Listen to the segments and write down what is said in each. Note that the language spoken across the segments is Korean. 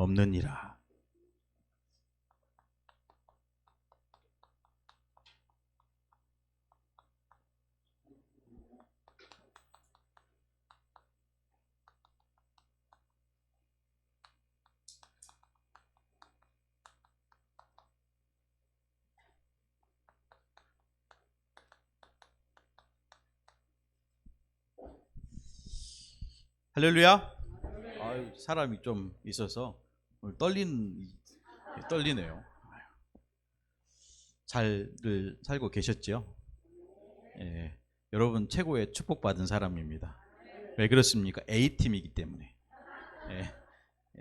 없느니라. 할렐루야. 아유, 사람이 좀 있어서 오늘 떨리네요. 잘들 살고 계셨죠? 예, 여러분 최고의 축복받은 사람입니다. 왜 그렇습니까? A팀이기 때문에. 예,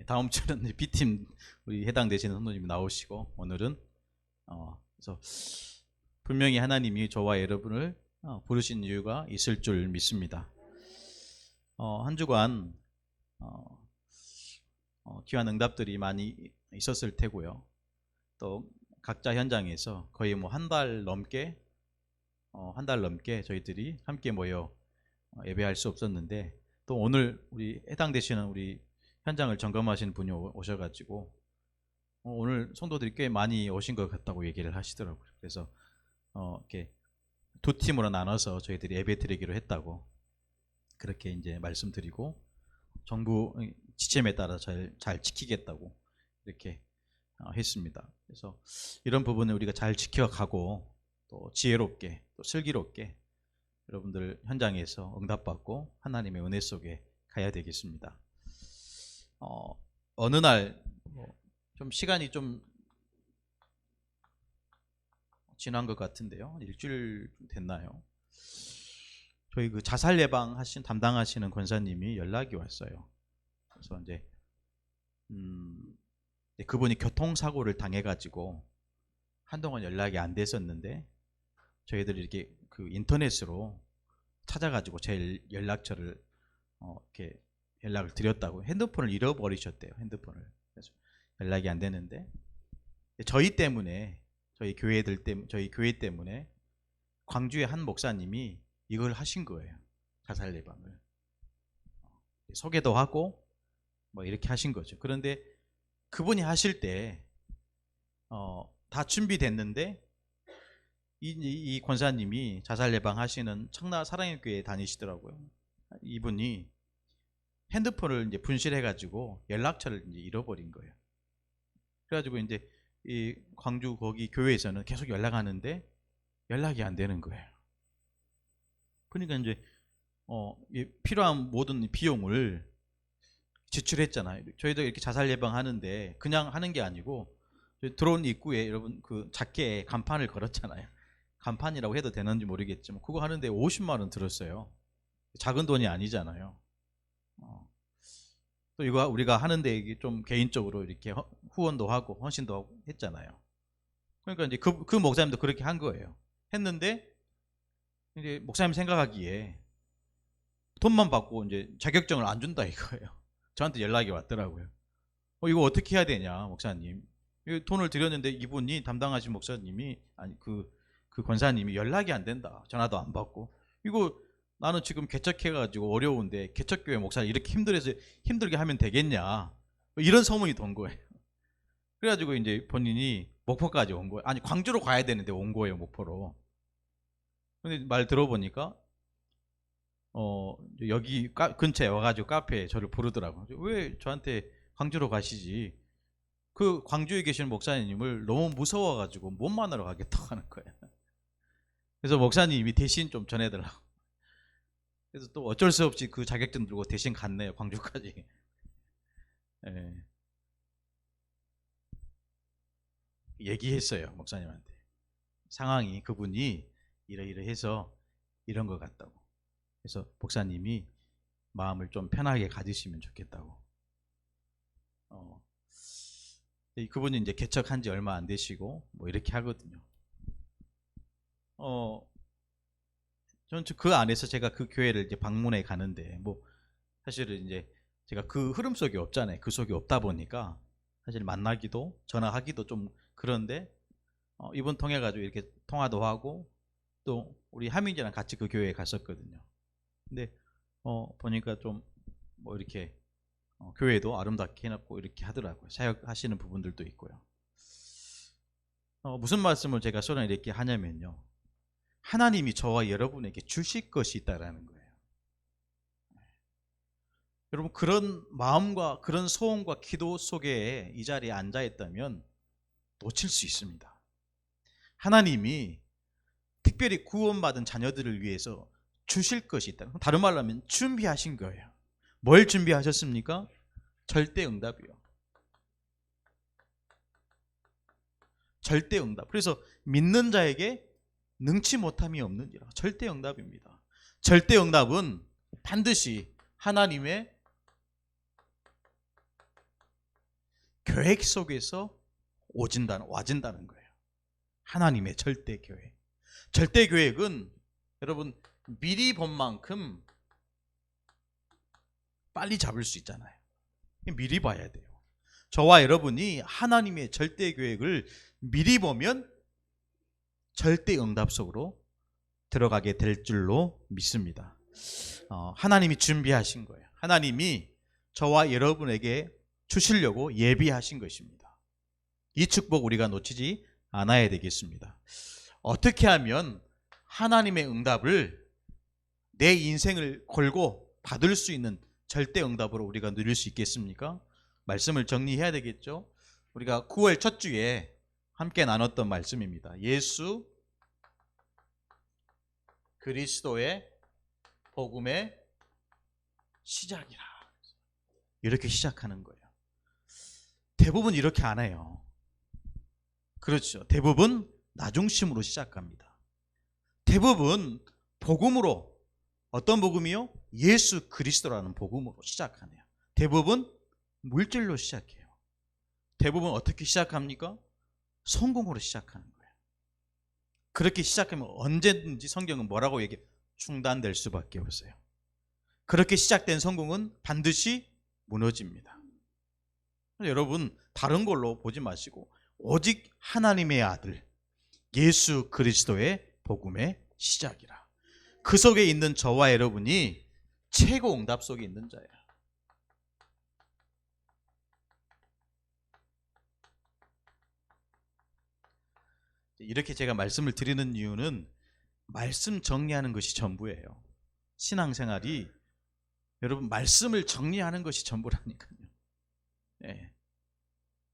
다음 주는 B팀 우리 해당되시는 선생님이 나오시고, 오늘은 그래서 분명히 하나님이 저와 여러분을 부르신 이유가 있을 줄 믿습니다. 한 주간 귀한 응답들이 많이 있었을 테고요. 또 각자 현장에서 거의 뭐 한 달 넘게 저희들이 함께 모여 예배할 수 없었는데, 또 오늘 우리 해당되시는 우리 현장을 점검하시는 분이 오셔가지고 오늘 성도들이 꽤 많이 오신 것 같다고 얘기를 하시더라고요. 그래서 이렇게 두 팀으로 나눠서 저희들이 예배 드리기로 했다고 그렇게 이제 말씀드리고, 정부 지침에 따라 잘 지키겠다고 이렇게 했습니다. 그래서 이런 부분을 우리가 잘 지켜가고 또 지혜롭게 또 슬기롭게 여러분들 현장에서 응답받고 하나님의 은혜 속에 가야 되겠습니다. 어느 날 좀 시간이 좀 지난 것 같은데요. 일주일 됐나요? 저희 그 자살 예방 담당하시는 권사님이 연락이 왔어요. 그래서 이제 그분이 교통사고를 당해가지고 한동안 연락이 안 됐었는데, 저희들이 이렇게 그 인터넷으로 찾아가지고 제 연락처를 이렇게 연락을 드렸다고. 핸드폰을 잃어버리셨대요. 핸드폰을. 그래서 연락이 안 되는데, 저희 교회 때문에 광주의 한 목사님이 이걸 하신 거예요. 자살 예방을 소개도 하고 뭐 이렇게 하신 거죠. 그런데 그분이 하실 때 다 준비됐는데 이 권사님이 자살 예방하시는 청라 사랑의 교회에 다니시더라고요. 이분이 핸드폰을 이제 분실해가지고 연락처를 이제 잃어버린 거예요. 그래가지고 이제 이 광주 거기 교회에서는 계속 연락하는데 연락이 안 되는 거예요. 그러니까 이제 필요한 모든 비용을 지출했잖아요. 저희도 이렇게 자살 예방하는데 그냥 하는 게 아니고, 들어온 입구에 여러분 그 작게 간판을 걸었잖아요. 간판이라고 해도 되는지 모르겠지만 그거 하는데 50만 원 들었어요. 작은 돈이 아니잖아요. 또 이거 우리가 하는데 이게 좀 개인적으로 이렇게 후원도 하고 헌신도 하고 했잖아요. 그러니까 이제 그 목사님도 그렇게 한 거예요. 했는데 이제 목사님 생각하기에 돈만 받고 이제 자격증을 안 준다 이거예요. 저한테 연락이 왔더라고요. 이거 어떻게 해야 되냐 목사님. 돈을 드렸는데 이분이 담당하신 목사님이 아니 그 권사님이 연락이 안 된다. 전화도 안 받고. 이거 나는 지금 개척해가지고 어려운데 개척교회 목사님 이렇게 힘들게 하면 되겠냐. 이런 소문이 돈 거예요. 그래가지고 이제 본인이 목포까지 온 거예요. 아니 광주로 가야 되는데 온 거예요, 목포로. 근데 말 들어보니까 여기 근처에 와가지고 카페에 저를 부르더라고요. 왜 저한테 광주로 가시지? 그 광주에 계시는 목사님을 너무 무서워가지고 못 만나러 가겠다고 하는 거예요. 그래서 목사님이 대신 좀 전해달라고. 그래서 또 어쩔 수 없이 그 자격증 들고 대신 갔네요, 광주까지. 예. 얘기했어요, 목사님한테. 상황이 그분이 이러이러해서 이런 것 같다고. 그래서 목사님이 마음을 좀 편하게 가지시면 좋겠다고. 그분이 이제 개척한 지 얼마 안 되시고 뭐 이렇게 하거든요. 저는 그 안에서 제가 그 교회를 이제 방문해 가는데, 뭐 사실은 이제 제가 그 흐름 속에 없잖아요. 그 속에 없다 보니까 사실 만나기도 전화하기도 좀 그런데, 이번 통해 가지고 이렇게 통화도 하고 또 우리 하민이랑 같이 그 교회에 갔었거든요. 근데 보니까 좀 뭐 이렇게 교회도 아름답게 해놓고 이렇게 하더라고요. 사역하시는 부분들도 있고요. 무슨 말씀을 제가 소련 이렇게 하냐면요, 하나님이 저와 여러분에게 주실 것이 있다라는 거예요. 여러분, 그런 마음과 그런 소원과 기도 속에 이 자리에 앉아 있다면 놓칠 수 있습니다. 하나님이 특별히 구원받은 자녀들을 위해서 주실 것이 있다. 다른 말로 하면 준비하신 거예요. 뭘 준비하셨습니까? 절대 응답이요. 절대 응답. 그래서 믿는 자에게 능치 못함이 없느니라. 절대 응답입니다. 절대 응답은 반드시 하나님의 계획 속에서 와진다는 거예요. 하나님의 절대 계획. 절대 계획은 여러분 미리 본 만큼 빨리 잡을 수 있잖아요. 미리 봐야 돼요. 저와 여러분이 하나님의 절대 계획을 미리 보면 절대 응답 속으로 들어가게 될 줄로 믿습니다. 하나님이 준비하신 거예요. 하나님이 저와 여러분에게 주시려고 예비하신 것입니다. 이 축복 우리가 놓치지 않아야 되겠습니다. 어떻게 하면 하나님의 응답을 내 인생을 걸고 받을 수 있는 절대 응답으로 우리가 누릴 수 있겠습니까? 말씀을 정리해야 되겠죠. 우리가 9월 첫 주에 함께 나눴던 말씀입니다. 예수 그리스도의 복음의 시작이라. 이렇게 시작하는 거예요. 대부분 이렇게 안 해요. 그렇죠. 대부분 나중심으로 시작합니다. 대부분 복음으로, 어떤 복음이요? 예수 그리스도라는 복음으로 시작하네요. 대부분 물질로 시작해요. 대부분 어떻게 시작합니까? 성공으로 시작하는 거예요. 그렇게 시작하면 언제든지 성경은 뭐라고 얘기해요? 중단될 수밖에 없어요. 그렇게 시작된 성공은 반드시 무너집니다. 여러분, 다른 걸로 보지 마시고 오직 하나님의 아들 예수 그리스도의 복음의 시작이라. 그 속에 있는 저와 여러분이 최고 응답 속에 있는 자예요. 이렇게 제가 말씀을 드리는 이유는 말씀 정리하는 것이 전부예요. 신앙생활이 여러분 말씀을 정리하는 것이 전부라니까요. 네.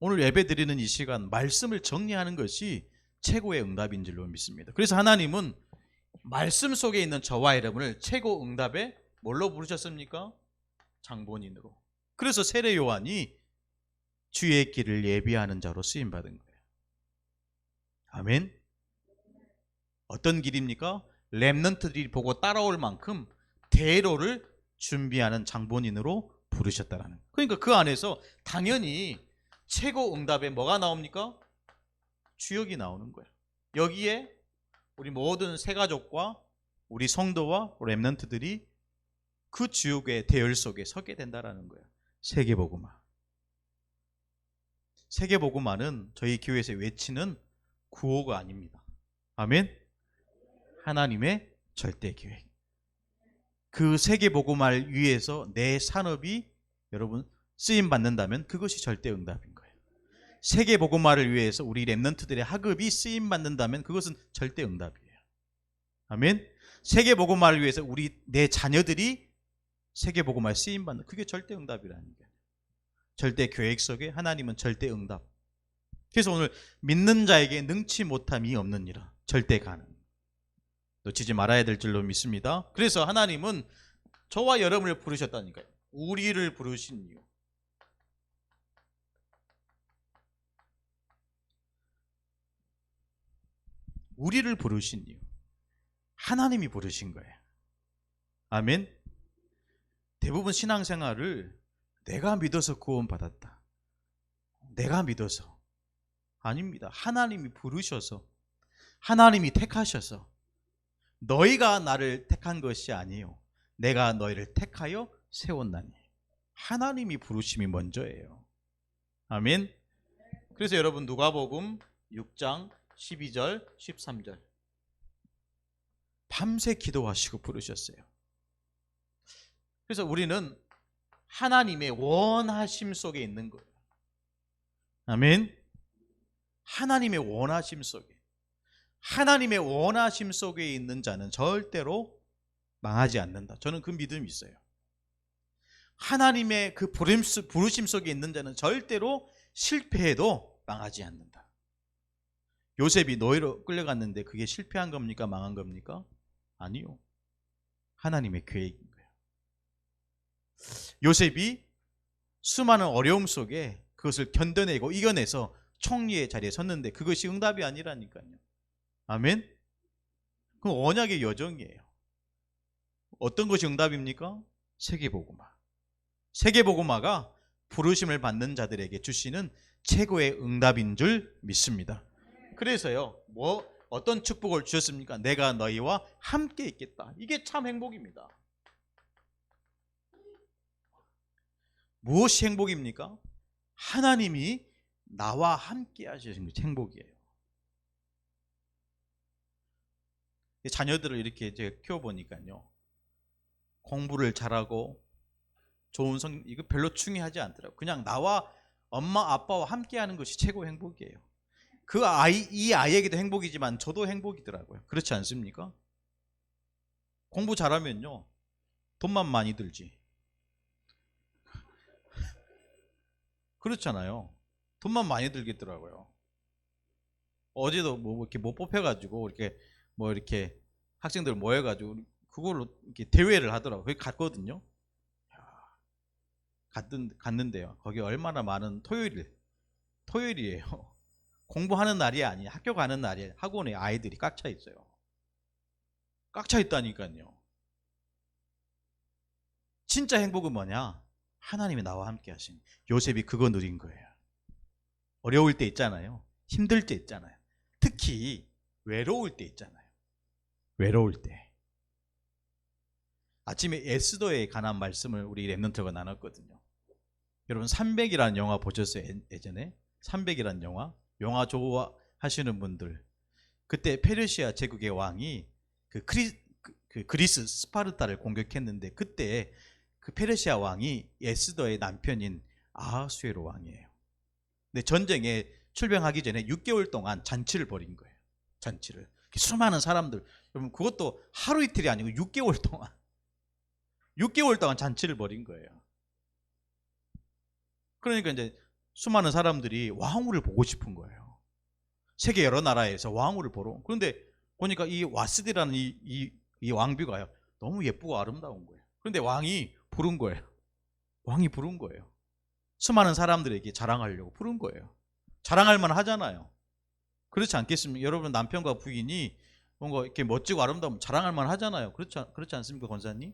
오늘 예배 드리는 이 시간 말씀을 정리하는 것이 최고의 응답인 줄로 믿습니다. 그래서 하나님은 말씀 속에 있는 저와 여러분을 최고 응답에 뭘로 부르셨습니까? 장본인으로. 그래서 세례 요한이 주의 길을 예비하는 자로 쓰임받은 거예요. 아멘. 어떤 길입니까? 렘넌트들이 보고 따라올 만큼 대로를 준비하는 장본인으로 부르셨다라는 거예요. 그러니까 그 안에서 당연히 최고 응답에 뭐가 나옵니까? 주역이 나오는 거예요. 여기에 우리 모든 새가족과 우리 성도와 렘넌트들이 그 주역의 대열 속에 서게 된다라는 거예요. 세계복음화. 세계복음화는 저희 교회에서 외치는 구호가 아닙니다. 아멘. 하나님의 절대 계획. 그 세계복음화를 위해서 내 산업이 여러분 쓰임 받는다면 그것이 절대 응답인 거예요. 세계복음화를 위해서 우리 렘넌트들의 학업이 쓰임 받는다면 그것은 절대 응답이에요. 아멘. 세계복음화를 위해서 내 자녀들이 세계복음화에 쓰임 받는, 그게 절대 응답이라는 거예요. 절대 계획 속에 하나님은 절대 응답. 그래서 오늘 믿는 자에게 능치 못함이 없느니라. 절대 가능. 놓치지 말아야 될 줄로 믿습니다. 그래서 하나님은 저와 여러분을 부르셨다니까요. 우리를 부르신 이유. 우리를 부르신 이유. 하나님이 부르신 거예요. 아멘. 대부분 신앙생활을 내가 믿어서 구원받았다. 내가 믿어서. 아닙니다. 하나님이 부르셔서, 하나님이 택하셔서, 너희가 나를 택한 것이 아니요 내가 너희를 택하여 세웠나니. 하나님이 부르심이 먼저예요. 아멘. 그래서 여러분 누가복음 6장 12절 13절 밤새 기도하시고 부르셨어요. 그래서 우리는 하나님의 원하심 속에 있는 거예요. 아멘. 하나님의 원하심 속에, 하나님의 원하심 속에 있는 자는 절대로 망하지 않는다. 저는 그 믿음이 있어요. 하나님의 그 부르심 속에 있는 자는 절대로 실패해도 망하지 않는다. 요셉이 노예로 끌려갔는데 그게 실패한 겁니까? 망한 겁니까? 아니요. 하나님의 계획인 거예요. 요셉이 수많은 어려움 속에 그것을 견뎌내고 이겨내서 총리의 자리에 섰는데 그것이 응답이 아니라니까요. 아멘? 그건 언약의 여정이에요. 어떤 것이 응답입니까? 세계복음화. 세계복음화가 부르심을 받는 자들에게 주시는 최고의 응답인 줄 믿습니다. 그래서요, 어떤 축복을 주셨습니까? 내가 너희와 함께 있겠다. 이게 참 행복입니다. 무엇이 행복입니까? 하나님이 나와 함께 하시는 것이 행복이에요. 자녀들을 이렇게 제가 키워보니까요, 공부를 잘하고 좋은 이거 별로 중요하지 않더라고요. 그냥 나와 엄마 아빠와 함께 하는 것이 최고 행복이에요. 이 아이에게도 행복이지만 저도 행복이더라고요. 그렇지 않습니까? 공부 잘하면요, 돈만 많이 들지. 그렇잖아요. 돈만 많이 들겠더라고요. 어제도 이렇게 못 뽑혀가지고 이렇게 학생들 모여가지고 그걸로 이렇게 대회를 하더라고요. 거기 갔거든요. 갔는데요. 거기 얼마나 많은 토요일이에요. 공부하는 날이 아니에요. 학교 가는 날이에요. 학원에 아이들이 꽉 차 있어요. 꽉 차 있다니까요. 진짜 행복은 뭐냐? 하나님이 나와 함께 하신. 요셉이 그거 누린 거예요. 어려울 때 있잖아요. 힘들 때 있잖아요. 특히 외로울 때 있잖아요. 외로울 때. 아침에 에스더에 관한 말씀을 우리 랩런트가 나눴거든요. 여러분 300이라는 영화 보셨어요? 예전에 300이라는 영화 좋아하시는 분들, 그때 페르시아 제국의 왕이 그 그리스 스파르타를 공격했는데 그때 그 페르시아 왕이 에스더의 남편인 아하수에로 왕이에요. 근데 전쟁에 출병하기 전에 6개월 동안 잔치를 벌인 거예요. 잔치를. 수많은 사람들, 여러분 그것도 하루 이틀이 아니고 6개월 동안 잔치를 벌인 거예요. 그러니까 이제 수많은 사람들이 왕후를 보고 싶은 거예요. 세계 여러 나라에서 왕후를 보러. 그런데 보니까 이 와스디라는 이 왕비가요, 너무 예쁘고 아름다운 거예요. 그런데 왕이 부른 거예요. 수많은 사람들에게 자랑하려고 부른 거예요. 자랑할 만 하잖아요. 그렇지 않겠습니까? 여러분 남편과 부인이 뭔가 이렇게 멋지고 아름다우면 자랑할 만 하잖아요. 그렇지 않습니까, 권사님?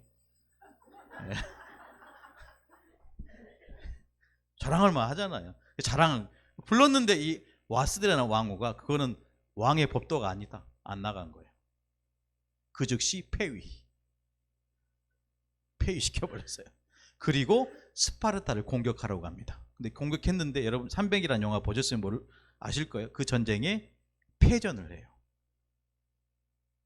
네. 자랑할 만 하잖아요. 불렀는데 이 와스드라는 왕후가 그거는 왕의 법도가 아니다. 안 나간 거예요. 그 즉시 폐위시켜버렸어요. 그리고 스파르타를 공격하려고 갑니다. 근데 공격했는데 여러분 300이라는 영화 보셨으면 아실 거예요. 그 전쟁에 패전을 해요.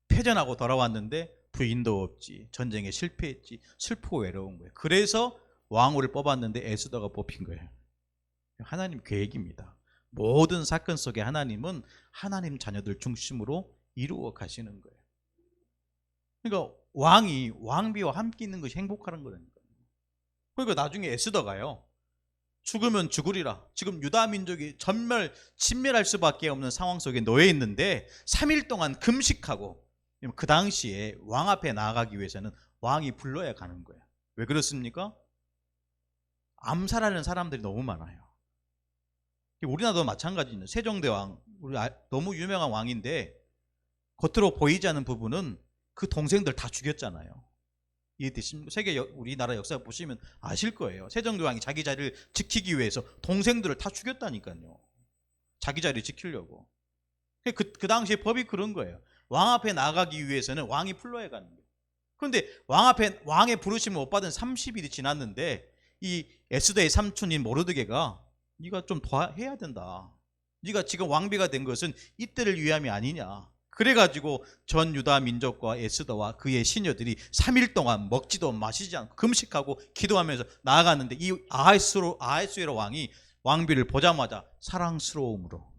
패전하고 돌아왔는데 부인도 없지, 전쟁에 실패했지, 슬프고 외로운 거예요. 그래서 왕후를 뽑았는데 에스더가 뽑힌 거예요. 하나님 계획입니다. 모든 사건 속에 하나님은 하나님 자녀들 중심으로 이루어 가시는 거예요. 그러니까 왕비와 함께 있는 것이 행복하는 거라니까요. 그러니까 나중에 에스더가요, 죽으면 죽으리라. 지금 유다 민족이 진멸할 수밖에 없는 상황 속에 놓여 있는데 3일 동안 금식하고, 그 당시에 왕 앞에 나아가기 위해서는 왕이 불러야 가는 거예요. 왜 그렇습니까? 암살하는 사람들이 너무 많아요. 우리나라도 마찬가지입니다. 세종대왕, 너무 유명한 왕인데 겉으로 보이지 않는 부분은 그 동생들 다 죽였잖아요. 이해되십니까? 우리나라 역사 보시면 아실 거예요. 세종대왕이 자기 자리를 지키기 위해서 동생들을 다 죽였다니까요. 자기 자리를 지키려고. 그 당시에 법이 그런 거예요. 왕 앞에 나가기 위해서는 왕이 불러야 가는 거예요. 그런데 왕의 부르심을 못 받은 30일이 지났는데 이 에스더의 삼촌인 모르드게가 네가 좀 더 해야 된다. 네가 지금 왕비가 된 것은 이때를 위함이 아니냐. 그래가지고 전 유다 민족과 에스더와 그의 시녀들이 3일 동안 먹지도 마시지 않고 금식하고 기도하면서 나아갔는데 이 아하수에로 왕이 왕비를 보자마자 사랑스러움으로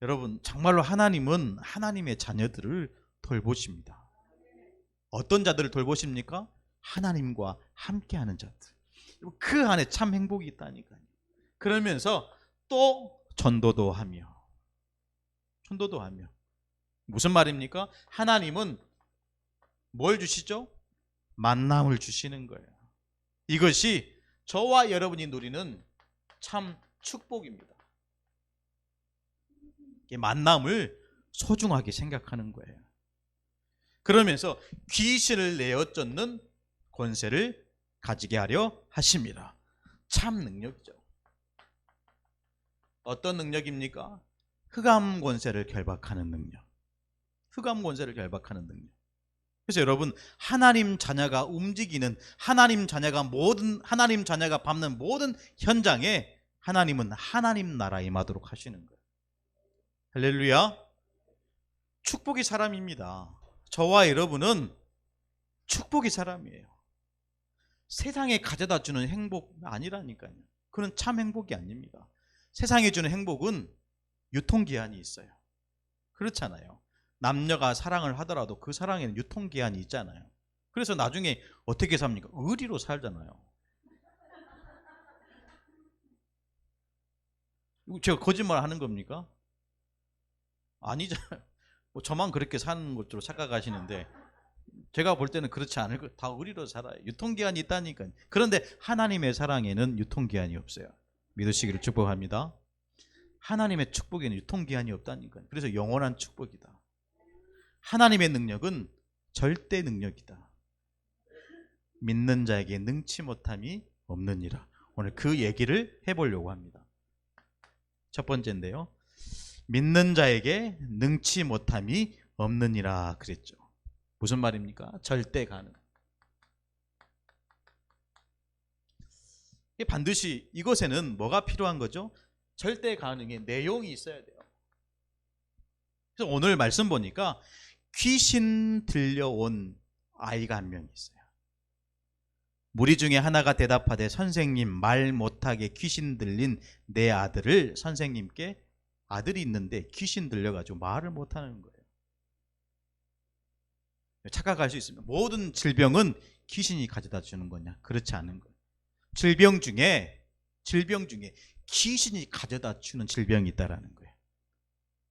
여러분, 정말로 하나님은 하나님의 자녀들을 돌보십니다. 어떤 자들을 돌보십니까? 하나님과 함께하는 자들. 그 안에 참 행복이 있다니까요. 그러면서 또 전도도 하며 무슨 말입니까? 하나님은 뭘 주시죠? 만남을 주시는 거예요. 이것이 저와 여러분이 누리는 참 축복입니다. 만남을 소중하게 생각하는 거예요. 그러면서 귀신을 내어 쫓는 권세를 가지게 하려 하십니다. 참 능력이죠. 어떤 능력입니까? 흑암 권세를 결박하는 능력. 그래서 여러분, 하나님 자녀가 움직이는, 하나님 자녀가 밟는 모든 현장에 하나님은 하나님 나라 임하도록 하시는 거예요. 할렐루야. 축복의 사람입니다. 저와 여러분은 축복의 사람이에요. 세상에 가져다 주는 행복 아니라니까요. 그건 참 행복이 아닙니다. 세상에 주는 행복은 유통기한이 있어요. 그렇잖아요. 남녀가 사랑을 하더라도 그 사랑에는 유통기한이 있잖아요. 그래서 나중에 어떻게 삽니까? 의리로 살잖아요. 제가 거짓말 하는 겁니까? 아니잖아요. 저만 그렇게 사는 것으로 착각하시는데, 제가 볼 때는 그렇지 않을 거예요. 다 의리로 살아요. 유통기한이 있다니까요. 그런데 하나님의 사랑에는 유통기한이 없어요. 믿으시기를 축복합니다. 하나님의 축복에는 유통기한이 없다니까요. 그래서 영원한 축복이다. 하나님의 능력은 절대 능력이다. 믿는 자에게 능치 못함이 없느니라. 오늘 그 얘기를 해보려고 합니다. 첫 번째인데요, 믿는 자에게 능치 못함이 없느니라 그랬죠. 무슨 말입니까? 절대 가능. 반드시 이것에는 뭐가 필요한 거죠? 절대 가능의 내용이 있어야 돼요. 그래서 오늘 말씀 보니까 귀신 들려온 아이가 한 명 있어요. 무리 중에 하나가 대답하되, 선생님, 말 못하게 귀신 들린 내 아들을 선생님께, 아들이 있는데 귀신 들려가지고 말을 못하는 거예요. 착각할 수 있습니다. 모든 질병은 귀신이 가져다 주는 거냐? 그렇지 않은 거예요. 질병 중에 귀신이 가져다 주는 질병이 있다라는 거예요.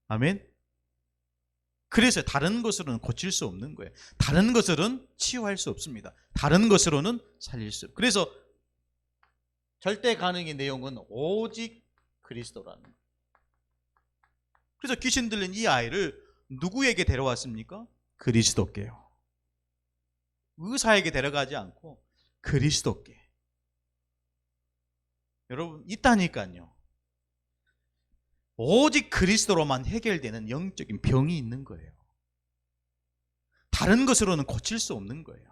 아멘. 그래서 다른 것으로는 고칠 수 없는 거예요. 다른 것으로는 치유할 수 없습니다. 다른 것으로는 살릴 수 없어요. 그래서 절대 가능의 내용은 오직 그리스도라는 거예요. 그래서 귀신 들린 이 아이를 누구에게 데려왔습니까? 그리스도께요. 의사에게 데려가지 않고 그리스도께. 여러분, 있다니까요. 오직 그리스도로만 해결되는 영적인 병이 있는 거예요. 다른 것으로는 고칠 수 없는 거예요.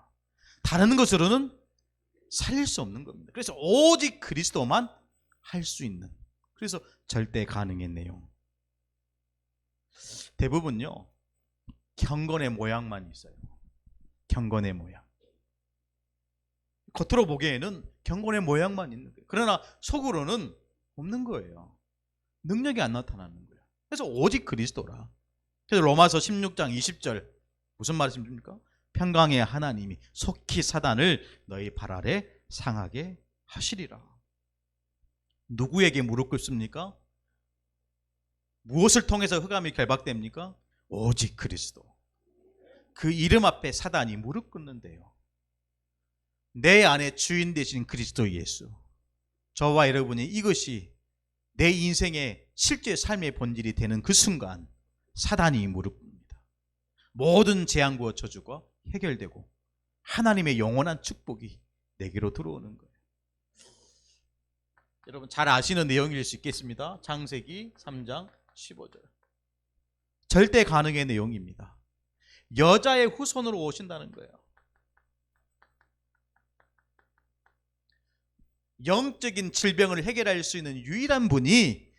다른 것으로는 살릴 수 없는 겁니다. 그래서 오직 그리스도만 할 수 있는, 그래서 절대 가능의 내용. 대부분요, 경건의 모양만 있어요. 경건의 모양. 겉으로 보기에는 경건의 모양만 있는 거예요. 그러나 속으로는 없는 거예요. 능력이 안 나타나는 거예요. 그래서 오직 그리스도라. 그래서 로마서 16장 20절 무슨 말씀입니까? 평강의 하나님이 속히 사단을 너희 발 아래 상하게 하시리라. 누구에게 무릎 꿇습니까? 무엇을 통해서 흑암이 결박됩니까? 오직 그리스도. 그 이름 앞에 사단이 무릎 꿇는데요. 내 안에 주인 되신 그리스도 예수. 저와 여러분이 이것이 내 인생의 실제 삶의 본질이 되는 그 순간 사단이 무릎 꿇습니다. 모든 재앙과 저주가 해결되고 하나님의 영원한 축복이 내게로 들어오는 거예요. 여러분 잘 아시는 내용일 수 있겠습니다. 창세기 3장 15절. 절대 가능의 내용입니다. 여자의 후손으로 오신다는 거예요. 영적인 질병을 해결할 수 있는 유일한 분이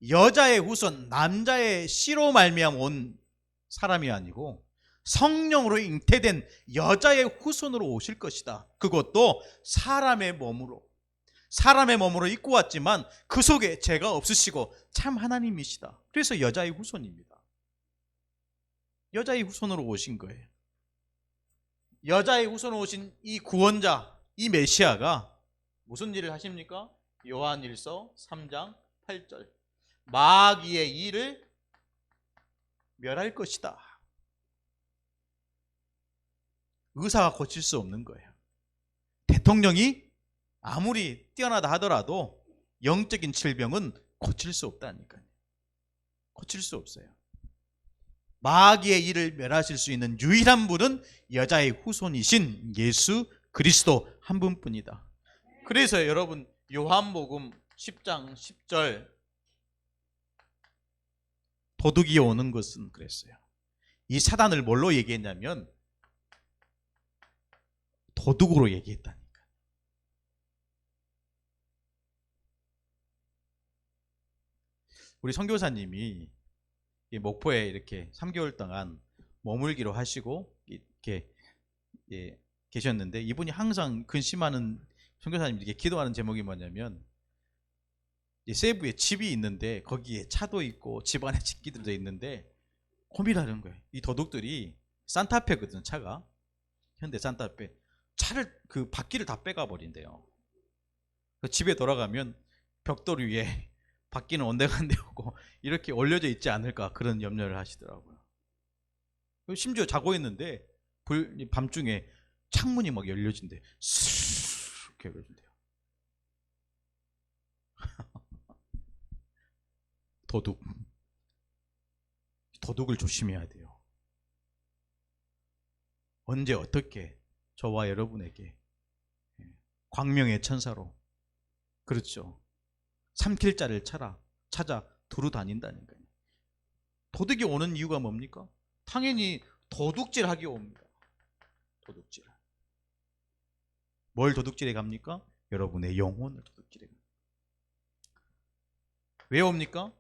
여자의 후손, 남자의 씨로 말미암아 온 사람이 아니고 성령으로 잉태된 여자의 후손으로 오실 것이다. 그것도 사람의 몸으로 입고 왔지만 그 속에 죄가 없으시고 참 하나님이시다. 그래서 여자의 후손입니다. 여자의 후손으로 오신 거예요. 여자의 후손으로 오신 이 구원자, 이 메시아가 무슨 일을 하십니까? 요한일서 3장 8절, 마귀의 일을 멸할 것이다. 의사가 고칠 수 없는 거예요. 대통령이 아무리 뛰어나다 하더라도 영적인 질병은 고칠 수 없다니까요. 고칠 수 없어요. 마귀의 일을 멸하실 수 있는 유일한 분은 여자의 후손이신 예수 그리스도 한 분뿐이다. 그래서 여러분, 요한복음 10장 10절, 도둑이 오는 것은 그랬어요. 이 사단을 뭘로 얘기했냐면 도둑으로 얘기했다니까. 우리 선교사님이 목포에 이렇게 3개월 동안 머물기로 하시고 이렇게 계셨는데, 이분이 항상 근심하는, 선교사님이 이렇게 기도하는 제목이 뭐냐면, 세부에 집이 있는데 거기에 차도 있고 집안에 집기들도 있는데 고민하는 거예요. 이 도둑들이 산타페거든, 차가 현대 산타페, 차를 그 바퀴를 다 빼가 버린대요. 집에 돌아가면 벽돌 위에 바퀴는 온데간데 오고 이렇게 올려져 있지 않을까, 그런 염려를 하시더라고요. 심지어 자고 있는데 밤중에 창문이 막 열려진대. 스르르 이렇게 열려진대요. 도둑을 조심해야 돼요. 언제 어떻게 저와 여러분에게 광명의 천사로, 그렇죠, 삼킬 자를 찾아 두루 다닌다니까요. 도둑이 오는 이유가 뭡니까? 당연히 도둑질하기 옵니다. 도둑질. 뭘 도둑질해 갑니까? 여러분의 영혼을 도둑질해 갑니다. 왜 옵니까?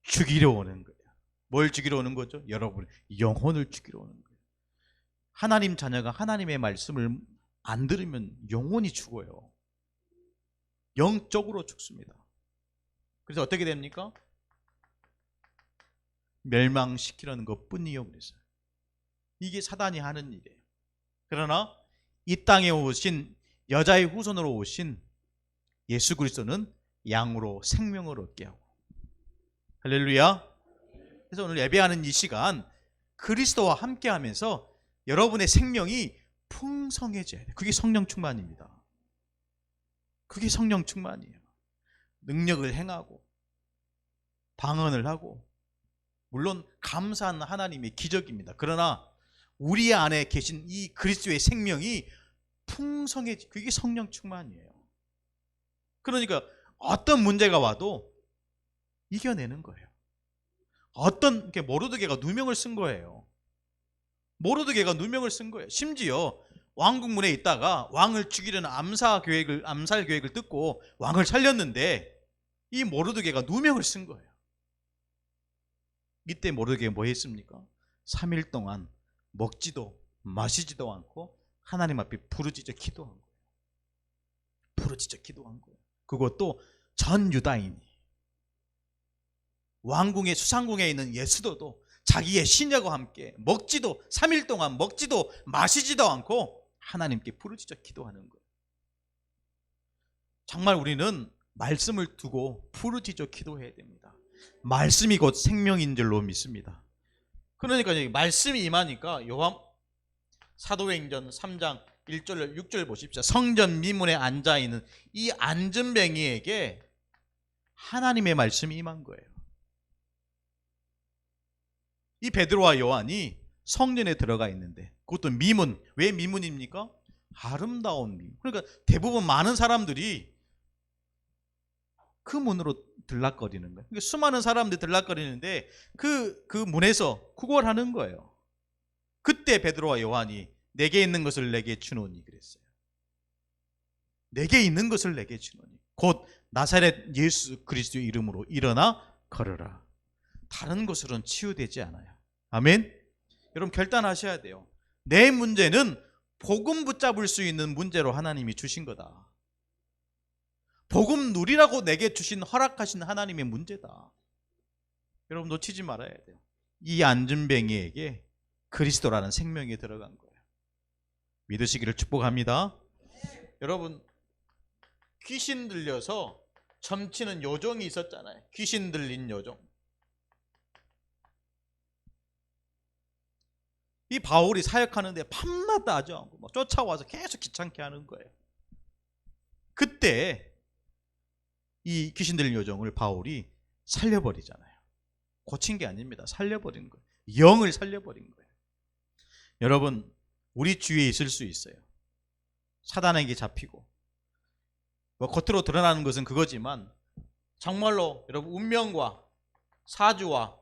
죽이려 오는 거예요. 뭘 죽이러 오는 거죠? 여러분의 영혼을 죽이러 오는 거예요. 하나님 자녀가 하나님의 말씀을 안 들으면 영혼이 죽어요. 영적으로 죽습니다. 그래서 어떻게 됩니까? 멸망시키려는 것뿐이요. 그래서 이게 사단이 하는 일이에요. 그러나 이 땅에 오신, 여자의 후손으로 오신 예수 그리스도는 양으로 생명을 얻게 하고, 할렐루야. 그래서 오늘 예배하는 이 시간, 그리스도와 함께 하면서 여러분의 생명이 풍성해져야 돼요. 그게 성령 충만입니다. 그게 성령 충만이에요. 능력을 행하고 방언을 하고, 물론 감사한 하나님의 기적입니다. 그러나 우리 안에 계신 이 그리스도의 생명이 풍성해지, 그게 성령 충만이에요. 그러니까 어떤 문제가 와도 이겨내는 거예요. 어떤 모르드게가 누명을 쓴 거예요. 모르드게가 누명을 쓴 거예요. 심지어 왕궁문에 있다가 왕을 죽이려는 암살 계획을 듣고 왕을 살렸는데 이 모르드게가 누명을 쓴 거예요. 이때 모르드게가 뭐 했습니까? 3일 동안 먹지도 마시지도 않고 하나님 앞에 부르짖어 기도한 거예요. 부르짖어 기도한 거예요. 그것도 전 유다인이, 왕궁의 수상궁에 있는 예수도도 자기의 시녀와 함께 3일 동안 먹지도 마시지도 않고 하나님께 부르짖어 기도하는 거예요. 정말 우리는 말씀을 두고 부르짖어 기도해야 됩니다. 말씀이 곧 생명인 줄로 믿습니다. 그러니까 여기 말씀이 임하니까 요한 사도행전 3장 1절 6절 보십시오. 성전 미문에 앉아있는 이 앉은뱅이에게 하나님의 말씀이 임한 거예요. 이 베드로와 요한이 성전에 들어가 있는데, 그것도 미문. 왜 미문입니까? 아름다운 미문. 그러니까 대부분 많은 사람들이 그 문으로 들락거리는 거예요. 그러니까 수많은 사람들이 들락거리는데 그 문에서 구걸하는 거예요. 그때 베드로와 요한이 내게 있는 것을 내게 주노니 그랬어요. 내게 있는 것을 내게 주노니 곧 나사렛 예수 그리스도의 이름으로 일어나 걸어라. 다른 것으로는 치유되지 않아요. 아멘. 여러분 결단하셔야 돼요. 내 문제는 복음 붙잡을 수 있는 문제로 하나님이 주신 거다. 복음 누리라고 내게 주신 허락하신 하나님의 문제다. 여러분 놓치지 말아야 돼요. 이 안진뱅이에게 그리스도라는 생명이 들어간 거예요. 믿으시기를 축복합니다. 여러분 귀신 들려서 점치는 요정이 있었잖아요. 귀신 들린 요정. 이 바울이 사역하는데 밤낮 하지 않고 막 쫓아와서 계속 귀찮게 하는 거예요. 그때 이 귀신 들린 요정을 바울이 살려버리잖아요. 고친 게 아닙니다. 살려버린 거예요. 영을 살려버린 거예요. 여러분 우리 주위에 있을 수 있어요. 사단에게 잡히고 뭐 겉으로 드러나는 것은 그거지만 정말로 여러분 운명과 사주와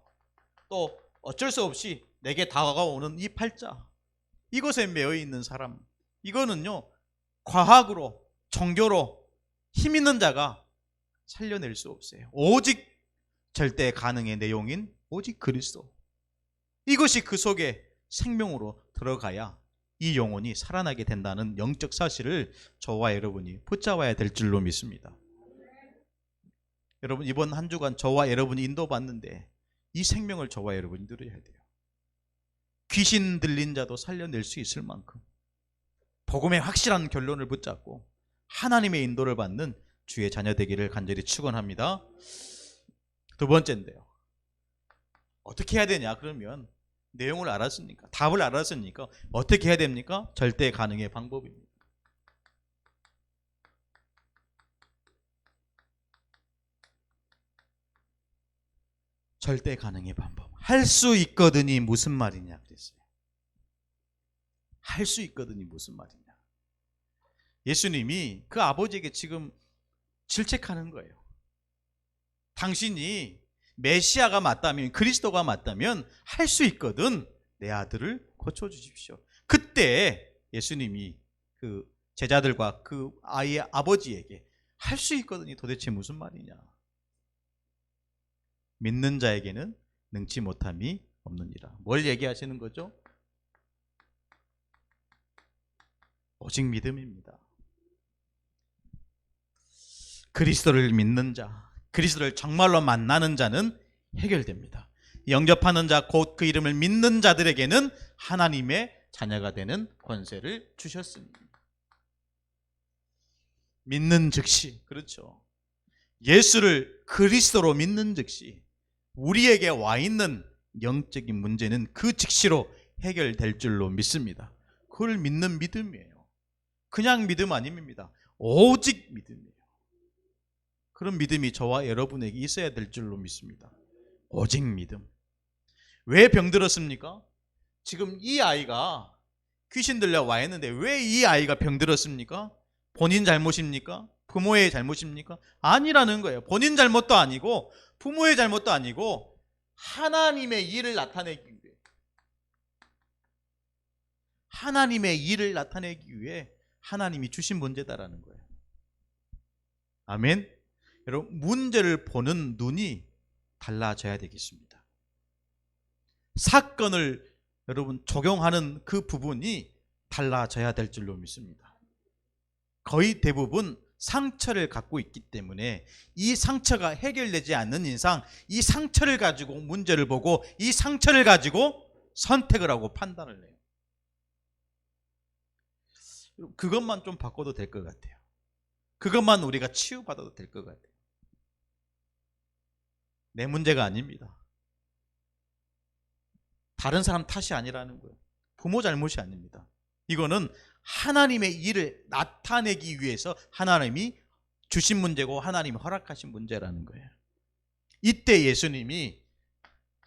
또 어쩔 수 없이 내게 다가오는 이 팔자, 이것에 매여 있는 사람, 이거는요 과학으로 종교로 힘 있는 자가 살려낼 수 없어요. 오직 절대 가능의 내용인 오직 그리스도, 이것이 그 속에 생명으로 들어가야 이 영혼이 살아나게 된다는 영적 사실을 저와 여러분이 붙잡아야 될 줄로 믿습니다. 여러분 이번 한 주간 저와 여러분이 인도받는데 이 생명을 저와 여러분이 누려야 돼요. 귀신 들린 자도 살려낼 수 있을 만큼 복음의 확실한 결론을 붙잡고 하나님의 인도를 받는 주의 자녀 되기를 간절히 축원합니다. 두 번째인데요, 어떻게 해야 되냐? 그러면 내용을 알았으니까, 답을 알았으니까 어떻게 해야 됩니까? 절대 가능의 방법입니다. 절대 가능의 방법. 할 수 있거든이 무슨 말이냐 그랬어요. 할 수 있거든이 무슨 말이냐. 예수님이 그 아버지에게 지금 질책하는 거예요. 당신이 메시아가 맞다면, 그리스도가 맞다면 할 수 있거든 내 아들을 고쳐주십시오. 그때 예수님이 그 제자들과 그 아이의 아버지에게 할 수 있거든이 도대체 무슨 말이냐. 믿는 자에게는 능치 못함이 없느니라. 뭘 얘기하시는 거죠? 오직 믿음입니다. 그리스도를 믿는 자, 그리스도를 정말로 만나는 자는 해결됩니다. 영접하는 자, 곧 그 이름을 믿는 자들에게는 하나님의 자녀가 되는 권세를 주셨습니다. 믿는 즉시, 그렇죠. 예수를 그리스도로 믿는 즉시 우리에게 와 있는 영적인 문제는 그 즉시로 해결될 줄로 믿습니다. 그걸 믿는 믿음이에요. 그냥 믿음 아닙니다. 오직 믿음이에요. 그런 믿음이 저와 여러분에게 있어야 될 줄로 믿습니다. 오직 믿음. 왜 병들었습니까? 지금 이 아이가 귀신 들려 와 있는데 왜 이 아이가 병들었습니까? 본인 잘못입니까? 부모의 잘못입니까? 아니라는 거예요. 본인 잘못도 아니고 부모의 잘못도 아니고 하나님의 일을 나타내기 위해, 하나님의 일을 나타내기 위해 하나님이 주신 문제다라는 거예요. 아멘. 여러분 문제를 보는 눈이 달라져야 되겠습니다. 사건을 여러분 적용하는 그 부분이 달라져야 될 줄로 믿습니다. 거의 대부분 상처를 갖고 있기 때문에 이 상처가 해결되지 않는 이상 이 상처를 가지고 문제를 보고 이 상처를 가지고 선택을 하고 판단을 해요. 그것만 좀 바꿔도 될 것 같아요. 그것만 우리가 치유받아도 될 것 같아요. 내 문제가 아닙니다. 다른 사람 탓이 아니라는 거예요. 부모 잘못이 아닙니다. 이거는 하나님의 일을 나타내기 위해서 하나님이 주신 문제고 하나님이 허락하신 문제라는 거예요. 이때 예수님이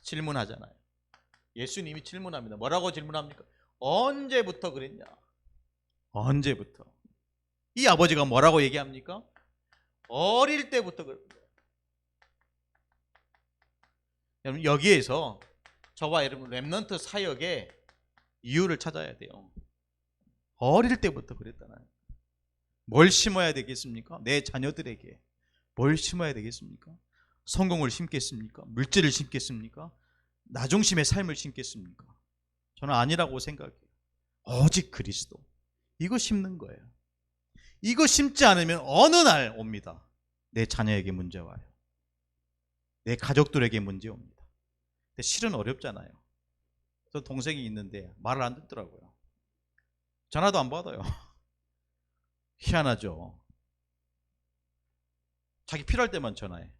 질문하잖아요. 예수님이 질문합니다. 뭐라고 질문합니까? 언제부터 그랬냐? 언제부터? 이 아버지가 뭐라고 얘기합니까? 어릴 때부터 그랬다. 여러분 여기에서 저와 여러분 렘넌트 사역의 이유를 찾아야 돼요. 어릴 때부터 그랬잖아요. 뭘 심어야 되겠습니까? 내 자녀들에게 뭘 심어야 되겠습니까? 성공을 심겠습니까? 물질을 심겠습니까? 나 중심의 삶을 심겠습니까? 저는 아니라고 생각해요. 오직 그리스도, 이거 심는 거예요. 이거 심지 않으면 어느 날 옵니다. 내 자녀에게 문제 와요. 내 가족들에게 문제 옵니다. 근데 실은 어렵잖아요. 저 동생이 있는데 말을 안 듣더라고요. 전화도 안 받아요. 희한하죠. 자기 필요할 때만 전화해.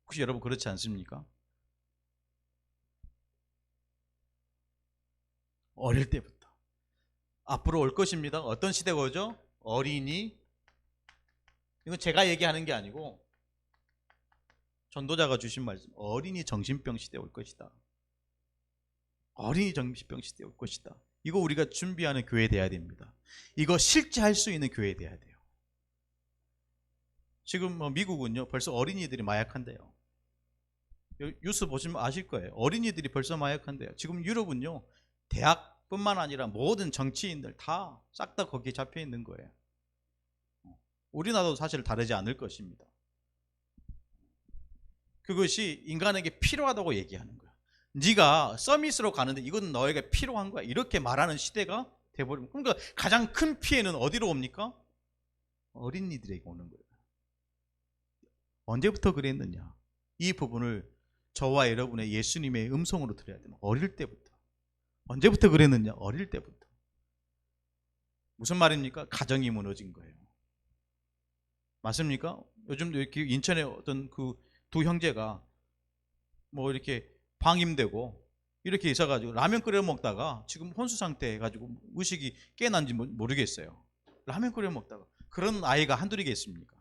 혹시 여러분 그렇지 않습니까? 어릴 때부터. 앞으로 올 것입니다. 어떤 시대가 오죠? 어린이. 이건 제가 얘기하는 게 아니고 전도자가 주신 말씀. 어린이 정신병 시대 올 것이다. 어린이 정신병 시대 올 것이다. 이거 우리가 준비하는 교회 돼야 됩니다. 이거 실제 할 수 있는 교회 돼야 돼요. 지금 미국은요 벌써 어린이들이 마약한대요. 뉴스 보시면 아실 거예요. 어린이들이 벌써 마약한대요. 지금 유럽은요 대학뿐만 아니라 모든 정치인들 다 싹 다 거기에 잡혀 있는 거예요. 우리나라도 사실 다르지 않을 것입니다. 그것이 인간에게 필요하다고 얘기하는 거야. 네가 서밋으로 가는데 이건 너에게 필요한 거야, 이렇게 말하는 시대가 돼버리면, 그러니까 가장 큰 피해는 어디로 옵니까? 어린이들에게 오는 거예요. 언제부터 그랬느냐? 이 부분을 저와 여러분의 예수님의 음성으로 들어야 돼요. 어릴 때부터. 언제부터 그랬느냐? 어릴 때부터. 무슨 말입니까? 가정이 무너진 거예요. 맞습니까? 요즘도 이렇게 인천에 어떤 그 두 형제가 뭐 이렇게 방임되고 이렇게 있어가지고 라면 끓여 먹다가 지금 혼수 상태 해가지고 의식이 깨난지 모르겠어요. 라면 끓여 먹다가. 그런 아이가 한둘이겠습니까?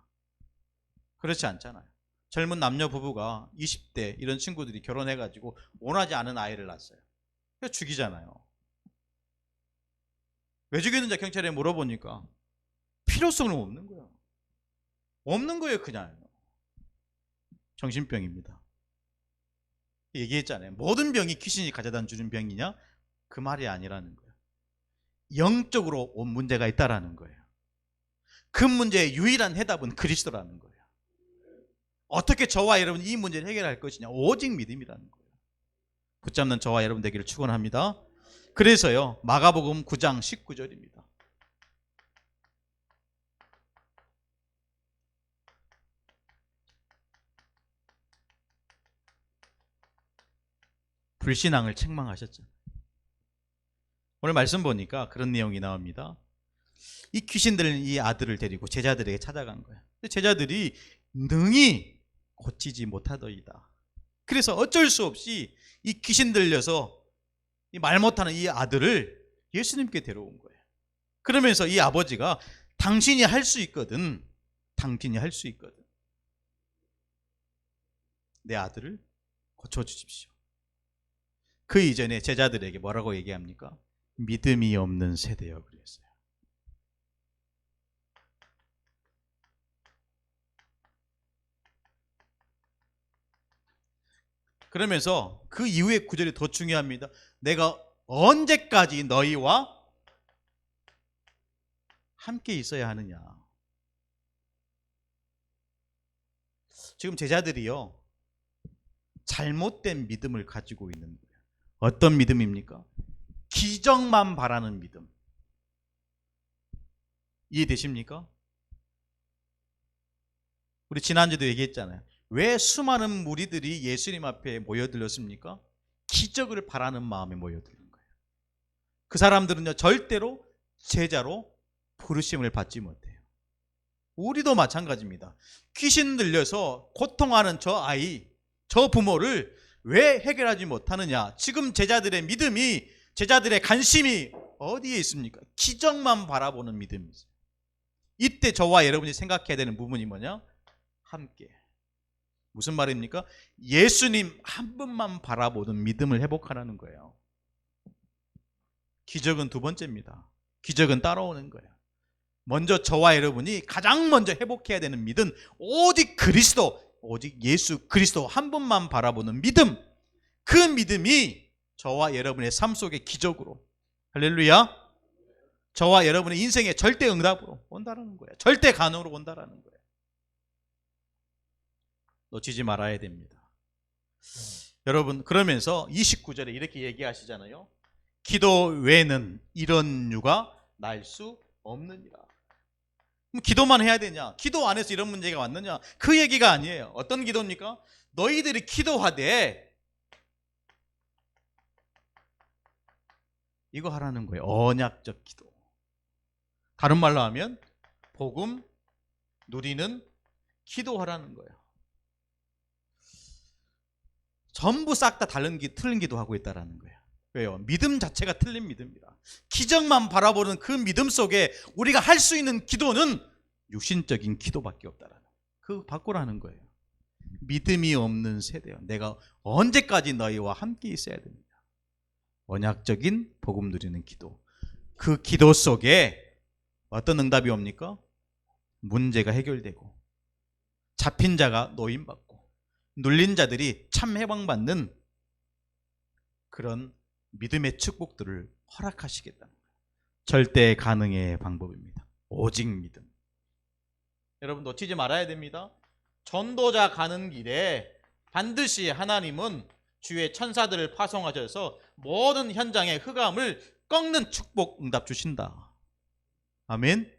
그렇지 않잖아요. 젊은 남녀 부부가 20대 이런 친구들이 결혼해가지고 원하지 않은 아이를 낳았어요. 그래서 죽이잖아요. 왜 죽였는지 경찰에 물어보니까 필요성은 없는 거예요. 없는 거예요, 그냥. 정신병입니다. 얘기했잖아요. 모든 병이 귀신이 가져다 주는 병이냐? 그 말이 아니라는 거예요. 영적으로 온 문제가 있다라는 거예요. 그 문제의 유일한 해답은 그리스도라는 거예요. 어떻게 저와 여러분 이 문제를 해결할 것이냐? 오직 믿음이라는 거예요. 붙잡는 저와 여러분 되기를 축원합니다. 그래서요, 마가복음 9장 19절입니다. 불신앙을 책망하셨죠. 오늘 말씀 보니까 그런 내용이 나옵니다. 이 귀신들은 이 아들을 데리고 제자들에게 찾아간 거예요. 제자들이 능히 고치지 못하더이다. 그래서 어쩔 수 없이 이 귀신 들려서 말 못하는 이 아들을 예수님께 데려온 거예요. 그러면서 이 아버지가 당신이 할 수 있거든. 당신이 할 수 있거든. 내 아들을 고쳐주십시오. 그 이전에 제자들에게 뭐라고 얘기합니까? 믿음이 없는 세대여 그랬어요. 그러면서 그 이후의 구절이 더 중요합니다. 내가 언제까지 너희와 함께 있어야 하느냐. 지금 제자들이요, 잘못된 믿음을 가지고 있는 거예요. 어떤 믿음입니까? 기적만 바라는 믿음. 이해되십니까? 우리 지난주도 얘기했잖아요. 왜 수많은 무리들이 예수님 앞에 모여들었습니까? 기적을 바라는 마음에 모여드는 거예요. 그 사람들은요, 절대로 제자로 부르심을 받지 못해요. 우리도 마찬가지입니다. 귀신 들려서 고통하는 저 아이, 저 부모를 왜 해결하지 못하느냐? 지금 제자들의 믿음이, 제자들의 관심이 어디에 있습니까? 기적만 바라보는 믿음이 있어요. 이때 저와 여러분이 생각해야 되는 부분이 뭐냐? 함께. 무슨 말입니까? 예수님 한 분만 바라보는 믿음을 회복하라는 거예요. 기적은 두 번째입니다. 기적은 따라오는 거예요. 먼저 저와 여러분이 가장 먼저 회복해야 되는 믿음, 오직 그리스도, 오직 예수 그리스도 한 분만 바라보는 믿음. 그 믿음이 저와 여러분의 삶 속의 기적으로, 할렐루야, 저와 여러분의 인생의 절대 응답으로 온다라는 거예요. 절대 가능으로 온다라는 거예요. 놓치지 말아야 됩니다. 여러분, 그러면서 29절에 이렇게 얘기하시잖아요. 기도 외에는 이런 유가 날 수 없느니라. 그럼 기도만 해야 되냐? 기도 안 해서 이런 문제가 왔느냐? 그 얘기가 아니에요. 어떤 기도입니까? 너희들이 기도하되 이거 하라는 거예요. 언약적 기도. 다른 말로 하면 복음 누리는 기도하라는 거예요. 전부 싹 다 틀린 기도하고 있다는 거예요. 왜요? 믿음 자체가 틀린 믿음이라. 기적만 바라보는 그 믿음 속에 우리가 할 수 있는 기도는 육신적인 기도밖에 없다라는 거예요. 그거 바꾸라는 거예요. 믿음이 없는 세대요. 내가 언제까지 너희와 함께 있어야 됩니다. 언약적인 복음 누리는 기도. 그 기도 속에 어떤 응답이 옵니까? 문제가 해결되고 잡힌 자가 노임받고 눌린 자들이 참 해방받는 그런 믿음의 축복들을 허락하시겠다는 거예요. 절대 가능의 방법입니다. 오직 믿음. 여러분 놓치지 말아야 됩니다. 전도자 가는 길에 반드시 하나님은 주의 천사들을 파송하셔서 모든 현장의 흑암을 꺾는 축복 응답 주신다. 아멘.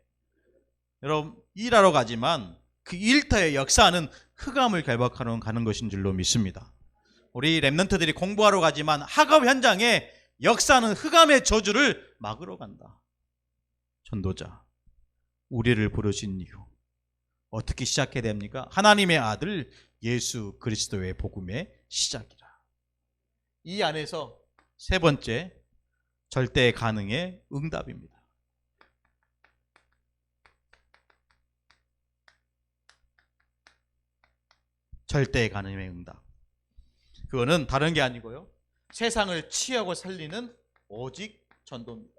여러분 일하러 가지만 그 일터의 역사는 흑암을 결박하러 가는 것인 줄로 믿습니다. 우리 렘넌트들이 공부하러 가지만 학업 현장에 역사는 흑암의 저주를 막으러 간다. 전도자, 우리를 부르신 이유 어떻게 시작해야 됩니까? 하나님의 아들 예수 그리스도의 복음의 시작이라. 이 안에서 세 번째 절대 가능의 응답입니다. 절대 가능의 응답. 그거는 다른 게 아니고요. 세상을 치유하고 살리는 오직 전도입니다.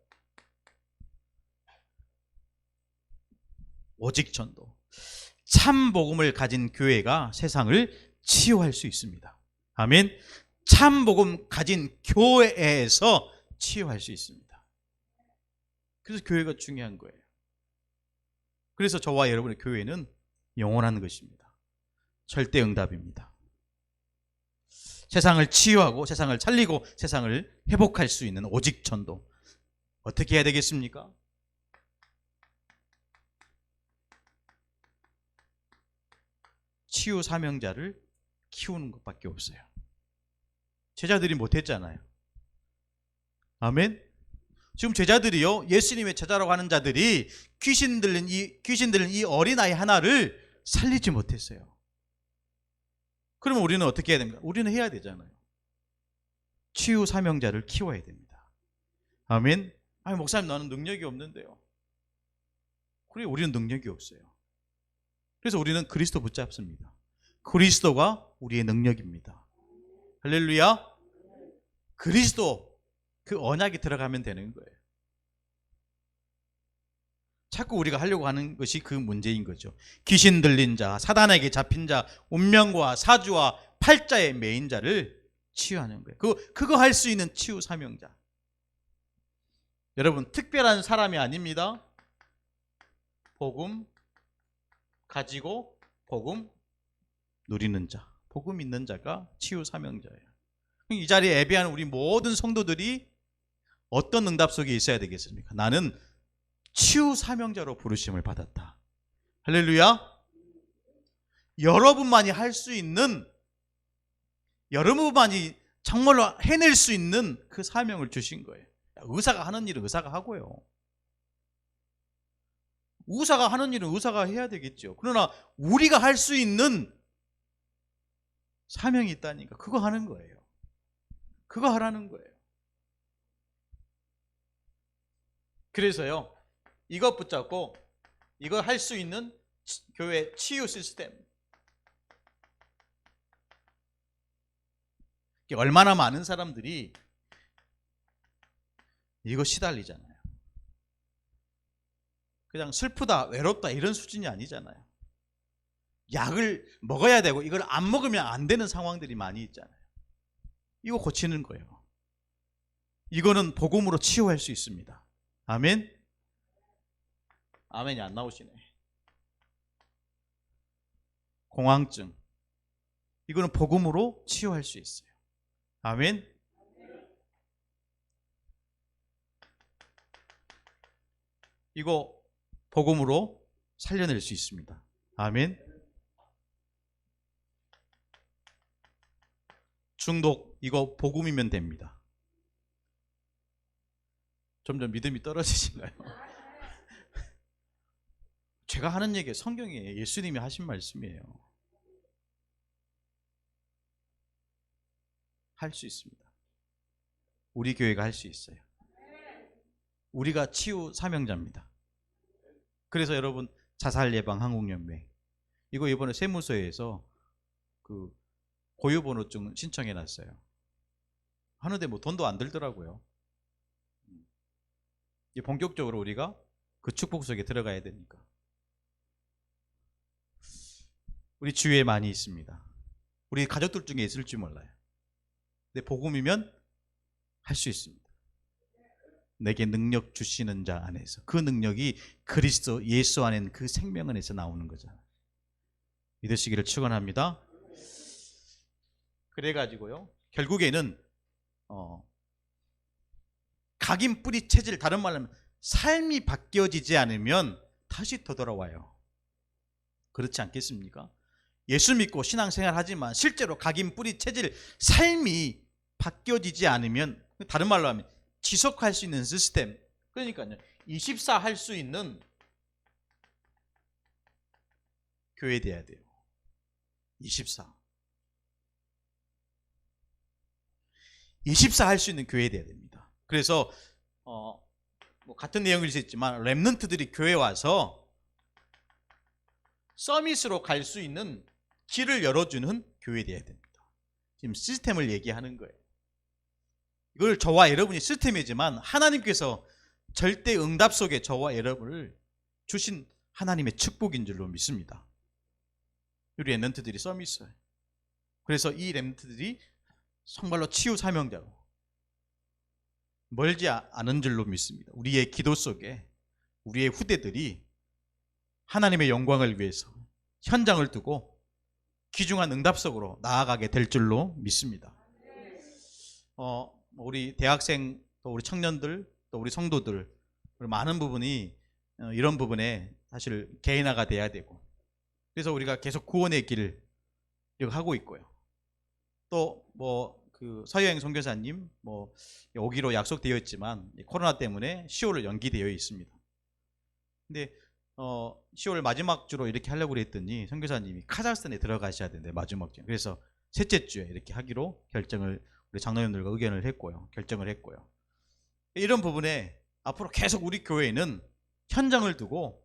오직 전도. 참 복음을 가진 교회가 세상을 치유할 수 있습니다. 아멘. 참 복음 가진 교회에서 치유할 수 있습니다. 그래서 교회가 중요한 거예요. 그래서 저와 여러분의 교회는 영원한 것입니다. 절대 응답입니다. 세상을 치유하고 세상을 살리고 세상을 회복할 수 있는 오직 전도. 어떻게 해야 되겠습니까? 치유 사명자를 키우는 것밖에 없어요. 제자들이 못했잖아요. 아멘. 지금 제자들이요, 예수님의 제자라고 하는 자들이 귀신 들린 이 어린아이 하나를 살리지 못했어요. 그러면 우리는 어떻게 해야 됩니까? 우리는 해야 되잖아요. 치유 사명자를 키워야 됩니다. 아멘. 아니 목사님 나는 능력이 없는데요. 그래 우리는 능력이 없어요. 그래서 우리는 그리스도 붙잡습니다. 그리스도가 우리의 능력입니다. 할렐루야. 그리스도 그 언약이 들어가면 되는 거예요. 자꾸 우리가 하려고 하는 것이 그 문제인 거죠. 귀신 들린 자, 사단에게 잡힌 자, 운명과 사주와 팔자의 매인 자를 치유하는 거예요. 그거 할 수 있는 치유 사명자. 여러분 특별한 사람이 아닙니다. 복음 가지고 복음 누리는 자, 복음 있는 자가 치유 사명자예요. 이 자리에 예배하는 우리 모든 성도들이 어떤 응답 속에 있어야 되겠습니까? 나는 치유 사명자로 부르심을 받았다. 할렐루야. 여러분만이 할 수 있는, 여러분만이 정말로 해낼 수 있는 그 사명을 주신 거예요. 의사가 하는 일은 의사가 하고요. 의사가 하는 일은 의사가 해야 되겠죠. 그러나 우리가 할 수 있는 사명이 있다니까 그거 하는 거예요. 그거 하라는 거예요. 그래서요, 이것 붙잡고 이거 할 수 있는 교회 치유 시스템. 얼마나 많은 사람들이 이거 시달리잖아요. 그냥 슬프다, 외롭다 이런 수준이 아니잖아요. 약을 먹어야 되고 이걸 안 먹으면 안 되는 상황들이 많이 있잖아요. 이거 고치는 거예요. 이거는 복음으로 치유할 수 있습니다. 아멘. 아멘이 안 나오시네. 공황증. 이거는 복음으로 치유할 수 있어요. 아멘. 이거 복음으로 살려낼 수 있습니다. 아멘. 중독, 이거 복음이면 됩니다. 점점 믿음이 떨어지신가요? 제가 하는 얘기 성경이에요. 예수님이 하신 말씀이에요. 할 수 있습니다. 우리 교회가 할 수 있어요. 우리가 치유 사명자입니다. 그래서 여러분, 자살 예방 한국연맹, 이거 이번에 세무서에서 그 고유번호증 신청해 놨어요. 하는데 뭐 돈도 안 들더라고요. 본격적으로 우리가 그 축복 속에 들어가야 되니까. 우리 주위에 많이 있습니다. 우리 가족들 중에 있을지 몰라요. 근데 복음이면 할 수 있습니다. 내게 능력 주시는 자 안에서, 그 능력이 그리스도 예수 안에 그 생명 안에서 나오는 거잖아요. 믿으시기를 축원합니다. 그래가지고요, 결국에는 각인 뿌리 체질, 다른 말로 하면 삶이 바뀌어지지 않으면 다시 되돌아와요. 그렇지 않겠습니까? 예수 믿고 신앙생활 하지만 실제로 각인 뿌리 체질, 삶이 바뀌어지지 않으면, 다른 말로 하면 지속할 수 있는 시스템, 그러니까요 24 할 수 있는 교회 돼야 돼요. 24 할 수 있는 교회 돼야 됩니다. 그래서 뭐 같은 내용일 수 있지만 렘넌트들이 교회 와서 서밋으로 갈 수 있는 길을 열어주는 교회 돼야 됩니다. 지금 시스템을 얘기하는 거예요. 이걸 저와 여러분이 시스템이지만 하나님께서 절대 응답 속에 저와 여러분을 주신 하나님의 축복인 줄로 믿습니다. 우리 렘넌트들이 서밋을, 그래서 이 렘넌트들이 정말로 치유 사명자로 멀지 않은 줄로 믿습니다. 우리의 기도 속에 우리의 후대들이 하나님의 영광을 위해서 현장을 두고 귀중한 응답 속으로 나아가게 될 줄로 믿습니다. 우리 대학생, 또 우리 청년들, 또 우리 성도들, 많은 부분이 이런 부분에 사실 개인화가 돼야 되고, 그래서 우리가 계속 구원의 길을 하고 있고요. 또 뭐 그 서여행 선교사님 뭐 오기로 약속되어 있지만 코로나 때문에 10월로 연기되어 있습니다. 근데 10월 마지막 주로 이렇게 하려고 그랬더니 선교사님이 카자흐스탄에 들어가셔야 되는데 마지막 주, 그래서 셋째 주에 이렇게 하기로 결정을, 우리 장로님들과 의견을 했고요, 결정을 했고요. 이런 부분에 앞으로 계속 우리 교회는 현장을 두고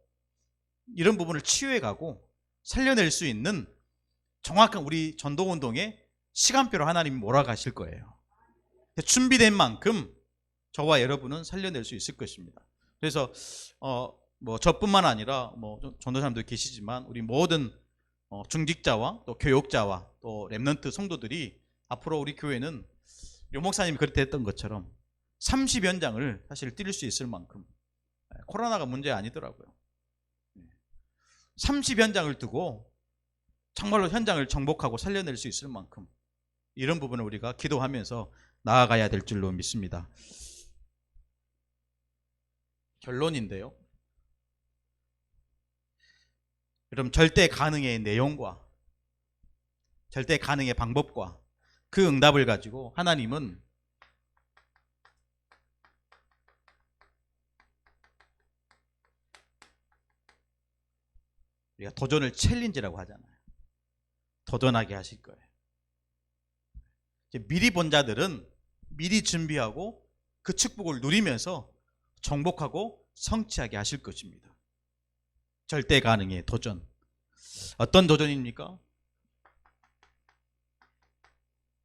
이런 부분을 치유해가고 살려낼 수 있는 정확한 우리 전도운동의 시간표로 하나님이 몰아가실 거예요. 준비된 만큼 저와 여러분은 살려낼 수 있을 것입니다. 그래서 뭐 저뿐만 아니라 뭐 전도사님도 계시지만 우리 모든 중직자와 또 교역자와 또 렘넌트 성도들이 앞으로 우리 교회는 요 목사님이 그렇게 했던 것처럼 30연장을 사실 뛸 수 있을 만큼, 코로나가 문제 아니더라고요. 30연장을 두고 정말로 현장을 정복하고 살려낼 수 있을 만큼 이런 부분을 우리가 기도하면서 나아가야 될 줄로 믿습니다. 결론인데요, 여러분, 절대 가능의 내용과 절대 가능의 방법과 그 응답을 가지고 하나님은 우리가 도전을 챌린지라고 하잖아요. 도전하게 하실 거예요. 미리 본 자들은 미리 준비하고 그 축복을 누리면서 정복하고 성취하게 하실 것입니다. 절대 가능의 도전. 어떤 도전입니까?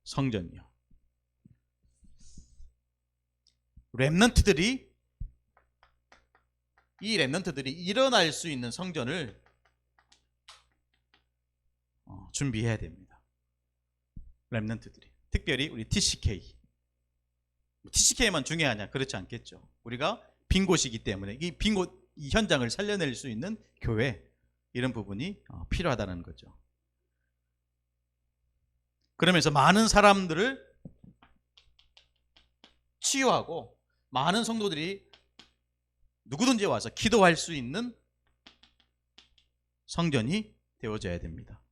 성전이요. 렘넌트들이, 이 렘넌트들이 일어날 수 있는 성전을 준비해야 됩니다. 렘넌트들이, 특별히 우리 TCK. TCK만 중요하냐? 그렇지 않겠죠. 우리가 빈 곳이기 때문에 이 빈 곳 이 현장을 살려낼 수 있는 교회, 이런 부분이 필요하다는 거죠. 그러면서 많은 사람들을 치유하고 많은 성도들이 누구든지 와서 기도할 수 있는 성전이 되어져야 됩니다.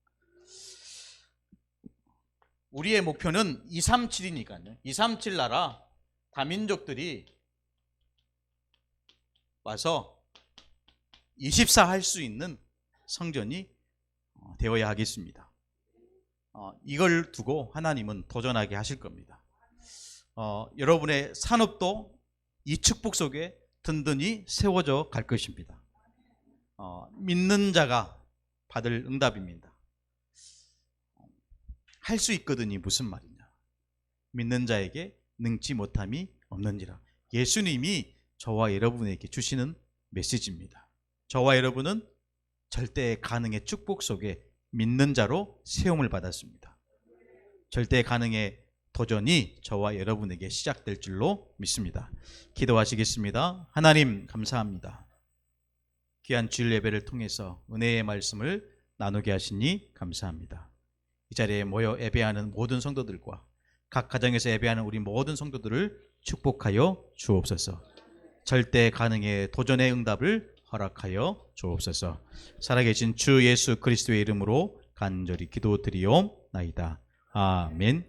우리의 목표는 237이니까요. 237 나라 다민족들이 와서 24 할 수 있는 성전이 되어야 하겠습니다. 이걸 두고 하나님은 도전하게 하실 겁니다. 여러분의 산업도 이 축복 속에 든든히 세워져 갈 것입니다. 믿는 자가 받을 응답입니다. 할 수 있거든이 무슨 말이냐? 믿는 자에게 능치 못함이 없는지라. 예수님이 저와 여러분에게 주시는 메시지입니다. 저와 여러분은 절대 가능의 축복 속에 믿는 자로 세움을 받았습니다. 절대 가능의 도전이 저와 여러분에게 시작될 줄로 믿습니다. 기도하시겠습니다. 하나님 감사합니다. 귀한 주일 예배를 통해서 은혜의 말씀을 나누게 하시니 감사합니다. 이 자리에 모여 예배하는 모든 성도들과 각 가정에서 예배하는 우리 모든 성도들을 축복하여 주옵소서. 절대 가능의 도전의 응답을 허락하여 주옵소서. 살아계신 주 예수 그리스도의 이름으로 간절히 기도드리옵나이다. 아멘.